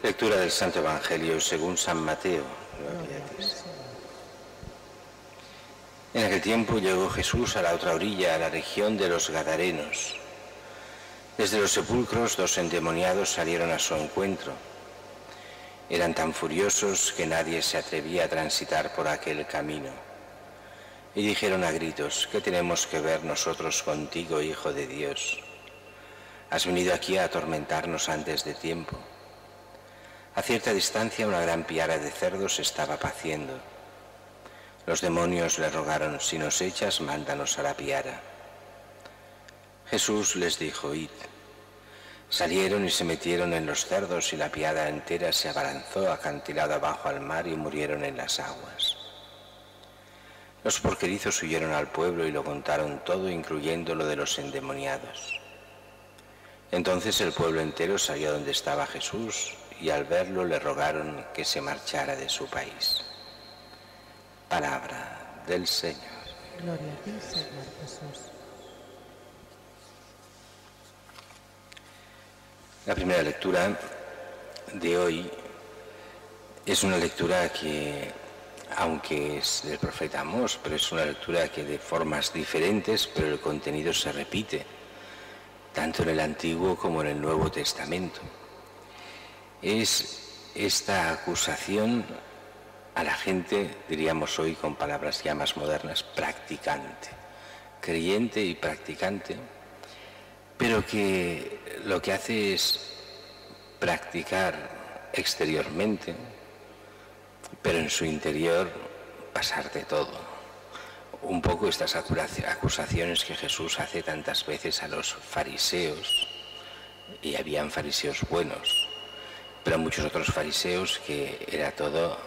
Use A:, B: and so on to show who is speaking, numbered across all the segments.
A: Lectura del Santo Evangelio según San Mateo. Gloria a ti. En aquel tiempo llegó Jesús a la otra orilla, a la región de los Gadarenos. Desde los sepulcros 2 endemoniados salieron a su encuentro. Eran tan furiosos que nadie se atrevía a transitar por aquel camino. Y dijeron a gritos: ¿qué tenemos que ver nosotros contigo, Hijo de Dios? Has venido aquí a atormentarnos antes de tiempo. A cierta distancia una gran piara de cerdos estaba paciendo. Los demonios le rogaron: si nos echas, mándanos a la piara. Jesús les dijo: id. Salieron y se metieron en los cerdos, y la piara entera se abalanzó acantilada abajo al mar y murieron en las aguas. Los porquerizos huyeron al pueblo y lo contaron todo, incluyendo lo de los endemoniados. Entonces el pueblo entero salió donde estaba Jesús, y al verlo le rogaron que se marchara de su país. Palabra del Señor.
B: Gloria a ti, Señor Jesús.
A: La primera lectura de hoy es una lectura que, aunque es del profeta Amós, pero es una lectura que de formas diferentes, pero el contenido se repite, tanto en el Antiguo como en el Nuevo Testamento. Es esta acusación a la gente, diríamos hoy con palabras ya más modernas, practicante, creyente y practicante, pero que lo que hace es practicar exteriormente, pero en su interior pasar de todo. Un poco estas acusaciones que Jesús hace tantas veces a los fariseos, y habían fariseos buenos, pero muchos otros fariseos que era todo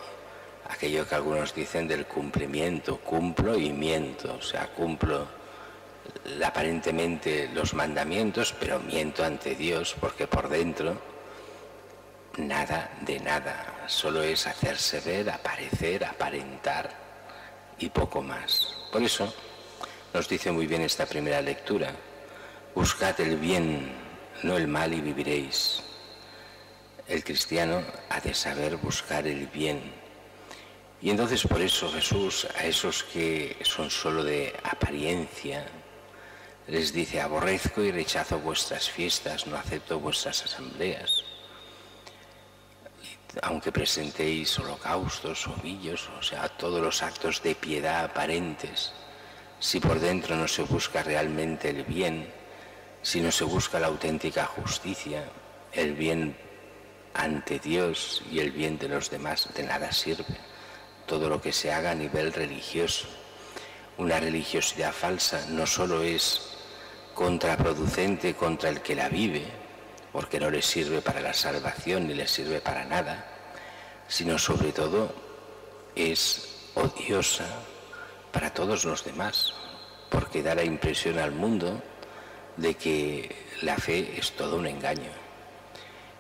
A: aquello que algunos dicen del cumplimiento, cumplo y miento, o sea, cumplo aparentemente los mandamientos, pero miento ante Dios, porque por dentro nada de nada, solo es hacerse ver, aparecer, aparentar y poco más. Por eso nos dice muy bien esta primera lectura: buscad el bien, no el mal, y viviréis. El cristiano ha de saber buscar el bien. Y entonces por eso Jesús a esos que son solo de apariencia les dice: aborrezco y rechazo vuestras fiestas, no acepto vuestras asambleas. Aunque presentéis holocaustos, ovillos, o sea, todos los actos de piedad aparentes, si por dentro no se busca realmente el bien, si no se busca la auténtica justicia, el bien ante Dios y el bien de los demás, de nada sirve todo lo que se haga a nivel religioso. Una religiosidad falsa no solo es contraproducente contra el que la vive, porque no le sirve para la salvación ni le sirve para nada, sino sobre todo es odiosa para todos los demás, porque da la impresión al mundo de que la fe es todo un engaño.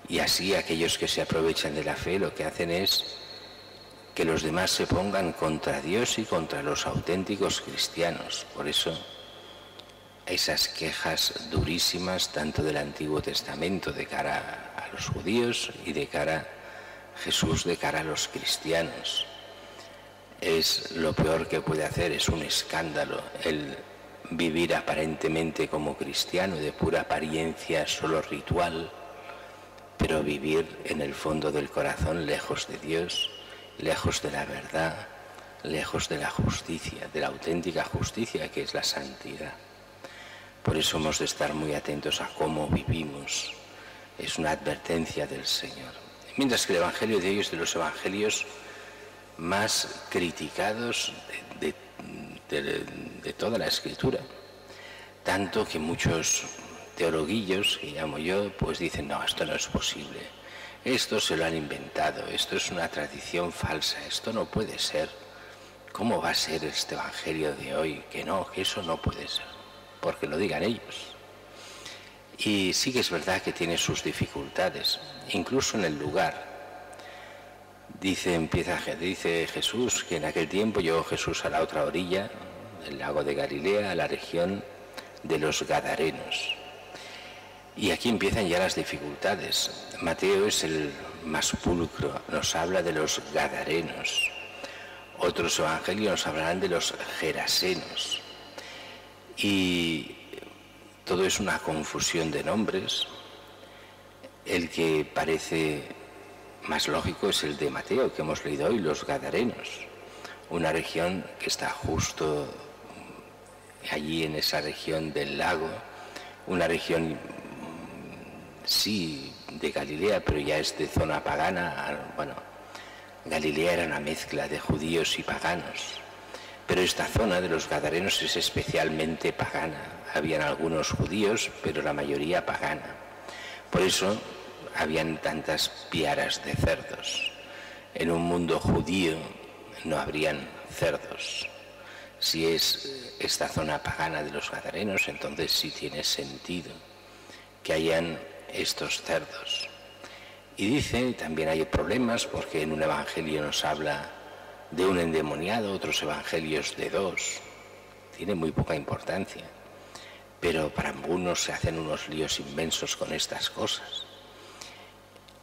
A: Y así aquellos que se aprovechan de la fe lo que hacen es que los demás se pongan contra Dios y contra los auténticos cristianos. Por eso esas quejas durísimas tanto del Antiguo Testamento de cara a los judíos y de cara a Jesús, de cara a los cristianos. Es lo peor que puede hacer, es un escándalo el vivir aparentemente como cristiano, de pura apariencia, solo ritual, pero vivir en el fondo del corazón lejos de Dios, lejos de la verdad, lejos de la justicia, de la auténtica justicia que es la santidad. Por eso hemos de estar muy atentos a cómo vivimos. Es una advertencia del Señor. Mientras que el Evangelio de hoy es de los evangelios más criticados de toda la Escritura. Tanto que muchos teologuillos, que llamo yo, pues dicen: no, esto no es posible. Esto se lo han inventado, esto es una tradición falsa, esto no puede ser. ¿Cómo va a ser este Evangelio de hoy? Que no, que eso no puede ser, porque lo digan ellos. Y sí que es verdad que tiene sus dificultades, incluso en el lugar. Dice Jesús que en aquel tiempo llegó Jesús a la otra orilla del lago de Galilea, a la región de los Gadarenos. Y aquí empiezan ya las dificultades. Mateo es el más pulcro, nos habla de los gadarenos. Otros evangelios nos hablarán de los gerasenos. Y todo es una confusión de nombres. El que parece más lógico es el de Mateo, que hemos leído hoy, los gadarenos. Una región que está justo allí en esa región del lago, una región, sí, de Galilea, pero ya es de zona pagana. Bueno, Galilea era una mezcla de judíos y paganos, pero esta zona de los gadarenos es especialmente pagana. Habían algunos judíos, pero la mayoría pagana. Por eso habían tantas piaras de cerdos. En un mundo judío no habrían cerdos. Si es esta zona pagana de los gadarenos, entonces sí tiene sentido que hayan estos cerdos. Y dice, también hay problemas, porque en un evangelio nos habla de un endemoniado, otros evangelios de dos. Tiene muy poca importancia, pero para algunos se hacen unos líos inmensos con estas cosas.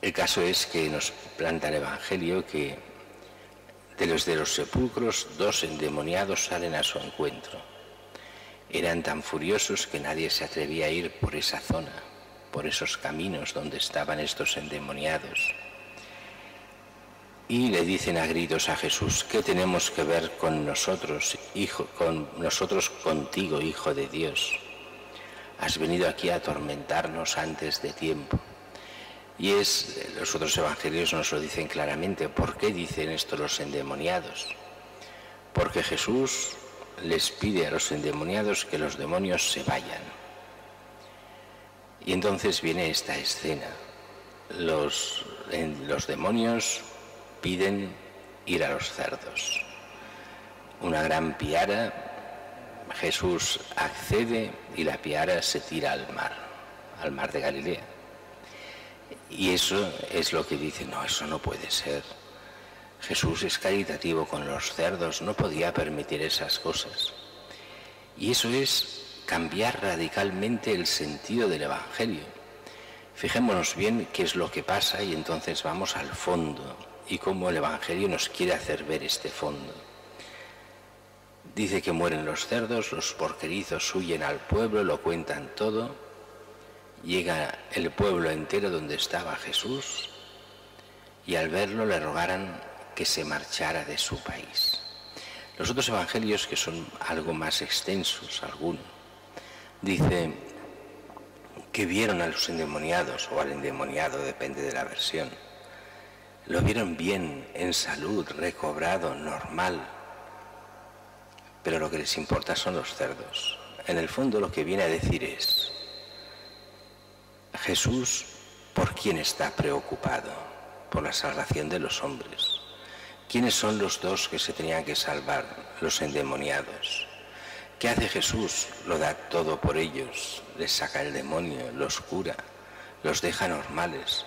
A: El caso es que nos planta el evangelio que de los sepulcros 2 endemoniados salen a su encuentro. Eran tan furiosos que nadie se atrevía a ir por esa zona, por esos caminos donde estaban estos endemoniados. Y le dicen a gritos a Jesús: ¿qué tenemos que ver con nosotros, contigo, Hijo de Dios? Has venido aquí a atormentarnos antes de tiempo. Y los otros evangelios nos lo dicen claramente. ¿Por qué dicen esto los endemoniados? Porque Jesús les pide a los endemoniados que los demonios se vayan. Y entonces viene esta escena. Los demonios piden ir a los cerdos. Una gran piara, Jesús accede y la piara se tira al mar de Galilea. Y eso es lo que dicen: no, eso no puede ser. Jesús es caritativo con los cerdos, no podía permitir esas cosas. Y eso es cambiar radicalmente el sentido del evangelio. Fijémonos bien qué es lo que pasa y entonces vamos al fondo y cómo el evangelio nos quiere hacer ver este fondo. Dice que mueren los cerdos, los porquerizos huyen al pueblo, lo cuentan todo. Llega el pueblo entero donde estaba Jesús y al verlo le rogaran que se marchara de su país. Los otros evangelios, que son algo más extensos, dice que vieron a los endemoniados, o al endemoniado, depende de la versión. Lo vieron bien, en salud, recobrado, normal. Pero lo que les importa son los cerdos. En el fondo lo que viene a decir es: Jesús, ¿por quién está preocupado? Por la salvación de los hombres. ¿Quiénes son los dos que se tenían que salvar? Los endemoniados. ¿Qué hace Jesús? Lo da todo por ellos. Les saca el demonio, los cura, los deja normales.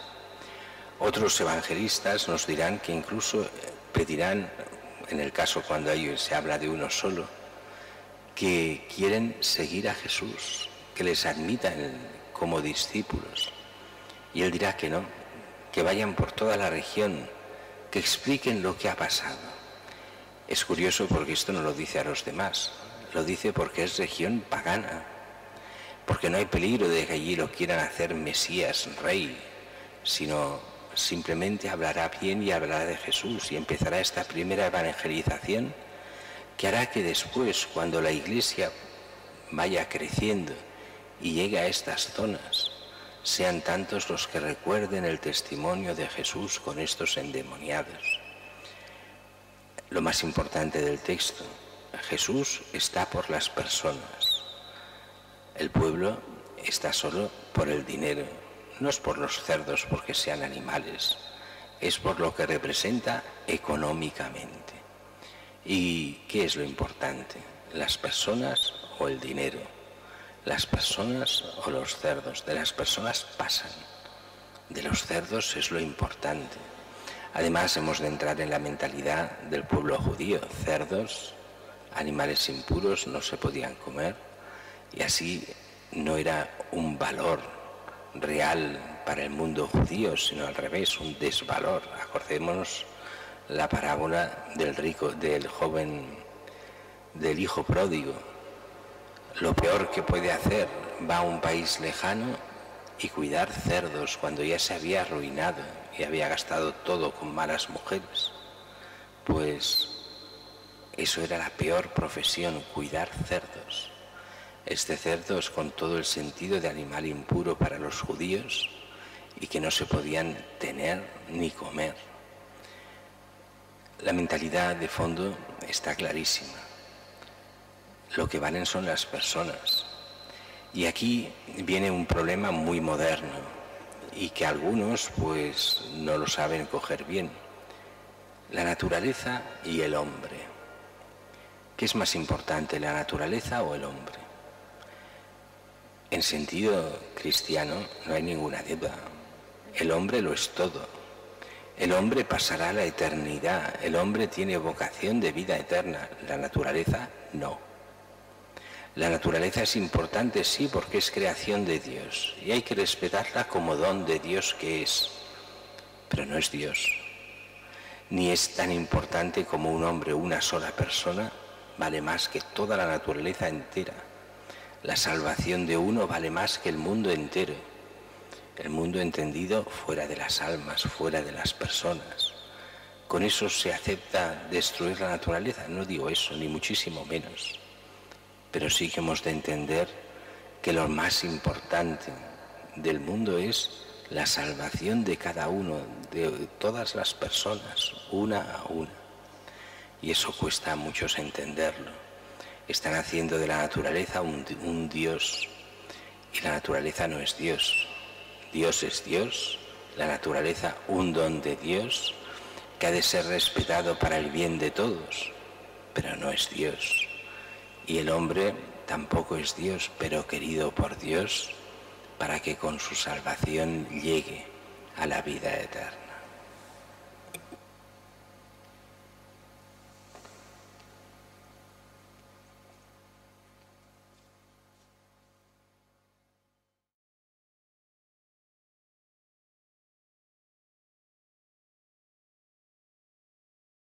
A: Otros evangelistas nos dirán que incluso pedirán, en el caso cuando se habla de uno solo, que quieren seguir a Jesús, que les admitan como discípulos. Y él dirá que no, que vayan por toda la región, que expliquen lo que ha pasado. Es curioso porque esto no lo dice a los demás, lo dice porque es región pagana, porque no hay peligro de que allí lo quieran hacer Mesías, rey, sino simplemente hablará bien y hablará de Jesús y empezará esta primera evangelización que hará que después, cuando la Iglesia vaya creciendo y llegue a estas zonas, sean tantos los que recuerden el testimonio de Jesús con estos endemoniados. Lo más importante del texto: Jesús está por las personas. El pueblo está solo por el dinero, no es por los cerdos porque sean animales, es por lo que representa económicamente. ¿Y qué es lo importante? ¿Las personas o el dinero? ¿Las personas o los cerdos? De las personas pasan, de los cerdos es lo importante. Además, hemos de entrar en la mentalidad del pueblo judío. Cerdos, animales impuros, no se podían comer, y así no era un valor real para el mundo judío, sino al revés, un desvalor. Acordémonos la parábola del joven, del hijo pródigo. Lo peor que puede hacer, va a un país lejano y cuidar cerdos cuando ya se había arruinado y había gastado todo con malas mujeres. Pues eso era la peor profesión, cuidar cerdos. Este cerdo es con todo el sentido de animal impuro para los judíos y que no se podían tener ni comer. La mentalidad de fondo está clarísima. Lo que valen son las personas. Y aquí viene un problema muy moderno y que algunos pues no lo saben coger bien. La naturaleza y el hombre. ¿Qué es más importante, la naturaleza o el hombre? En sentido cristiano no hay ninguna duda. El hombre lo es todo. El hombre pasará la eternidad. El hombre tiene vocación de vida eterna. La naturaleza no. La naturaleza es importante, sí, porque es creación de Dios y hay que respetarla como don de Dios que es, pero no es Dios. Ni es tan importante como un hombre, una sola persona, vale más que toda la naturaleza entera. La salvación de uno vale más que el mundo entero. El mundo entendido fuera de las almas, fuera de las personas. ¿Con eso se acepta destruir la naturaleza? No digo eso, ni muchísimo menos. Pero sí que hemos de entender que lo más importante del mundo es la salvación de cada uno, de todas las personas, una a una. Y eso cuesta a muchos entenderlo. Están haciendo de la naturaleza un Dios, y la naturaleza no es Dios. Dios es Dios, la naturaleza un don de Dios, que ha de ser respetado para el bien de todos, pero no es Dios. Y el hombre tampoco es Dios, pero querido por Dios para que con su salvación llegue a la vida eterna.